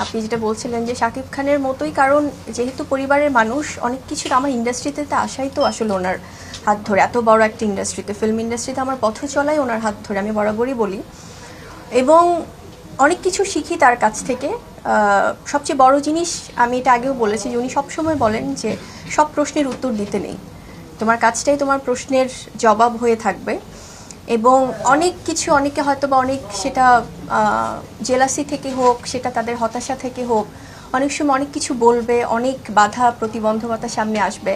আপনি যেটা বলছিলেন যে শাকিব খানের মতোই, কারণ যেহেতু পরিবারের মানুষ অনেক কিছু আমার ইন্ডাস্ট্রিতে আসাই তো আসলে ওনার হাত ধরে, এত বড় একটা ইন্ডাস্ট্রিতে, ফিল্ম ইন্ডাস্ট্রিতে আমার পথ চলাই ওনার হাত ধরে, আমি বরাবরই বলি। এবং অনেক কিছু শিখি তার কাছ থেকে। সবচেয়ে বড় জিনিস, আমি এটা আগেও বলেছি, যে উনি সবসময় বলেন যে সব প্রশ্নের উত্তর দিতে নেই, তোমার কাজটাই তোমার প্রশ্নের জবাব হয়ে থাকবে। এবং অনেক কিছু, অনেকে হয়তো বা অনেক সেটা জেলাসি থেকে হোক, সেটা তাদের হতাশা থেকে হোক, অনেক সময় অনেক কিছু বলবে, অনেক বাধা প্রতিবন্ধকতা সামনে আসবে।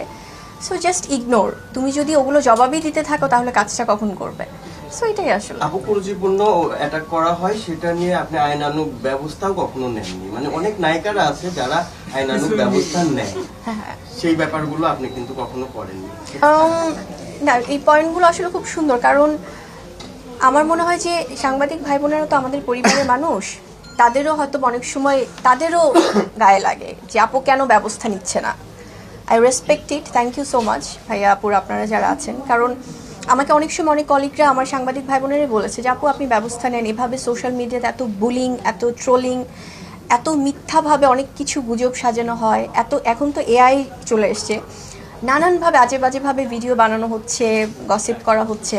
সো জাস্ট ইগনোর, তুমি যদি ওগুলো জবাবই দিতে থাকো তাহলে কাজটা কখন করবে? সো এটাই আসলে। আপু পরিপূর্ণ অ্যাটাক করা হয়, সেটা নিয়ে আপনি আইনানুগ ব্যবস্থাও কখনো নেননি, মানে অনেক নায়িকারা আছে যারা আইনানুগ ব্যবস্থা নেয়, সেই ব্যাপারগুলো আপনি কিন্তু কখনো করেননি। না, এই পয়েন্টগুলো আসলে খুব সুন্দর, কারণ আমার মনে হয় যে সাংবাদিক ভাই বোনেরা তো আমাদের পরিবারের মানুষ, তাদেরও হয়তো অনেক সময় তাদেরও গায়ে লাগে যে আপু কেন ব্যবস্থা নিচ্ছে না। I respect it, thank you so much ভাইয়া আপুর, আপনারা যারা আছেন। কারণ আমাকে অনেক সময় অনেক কলিগরা, আমার সাংবাদিক ভাই বোনেরাই বলেছে যে আপু আপনি ব্যবস্থা নেন, এভাবে সোশ্যাল মিডিয়াতে এত বুলিং, এত ট্রোলিং, এত মিথ্যাভাবে অনেক কিছু গুজব সাজানো হয়, এখন তো এআই চলে এসছে, নানানভাবে আজে বাজেভাবে ভিডিও বানানো হচ্ছে, গসিপ করা হচ্ছে।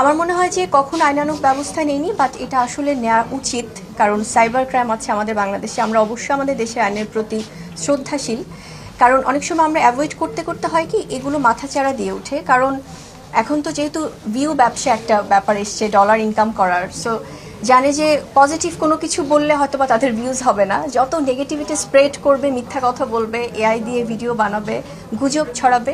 আমার মনে হয় যে কখন আইনানুগ ব্যবস্থা নেয়নি, বাট এটা আসলে নেওয়া উচিত, কারণ সাইবার ক্রাইম আছে আমাদের বাংলাদেশে। আমরা অবশ্যই আমাদের দেশের আইনের প্রতি শ্রদ্ধাশীল, কারণ অনেক সময় আমরা অ্যাভয়েড করতে করতে হয় কি এগুলো মাথাচাড়া দিয়ে ওঠে। কারণ এখন তো যেহেতু ভিউ ব্যবসা একটা ব্যাপার এসছে, ডলার ইনকাম করার, সো জানে যে পজিটিভ কোনো কিছু বললে হয়তো বা তাদের ভিউজ হবে না, যত নেগেটিভিটি স্প্রেড করবে, মিথ্যা কথা বলবে, এআই দিয়ে ভিডিও বানাবে, গুজব ছড়াবে,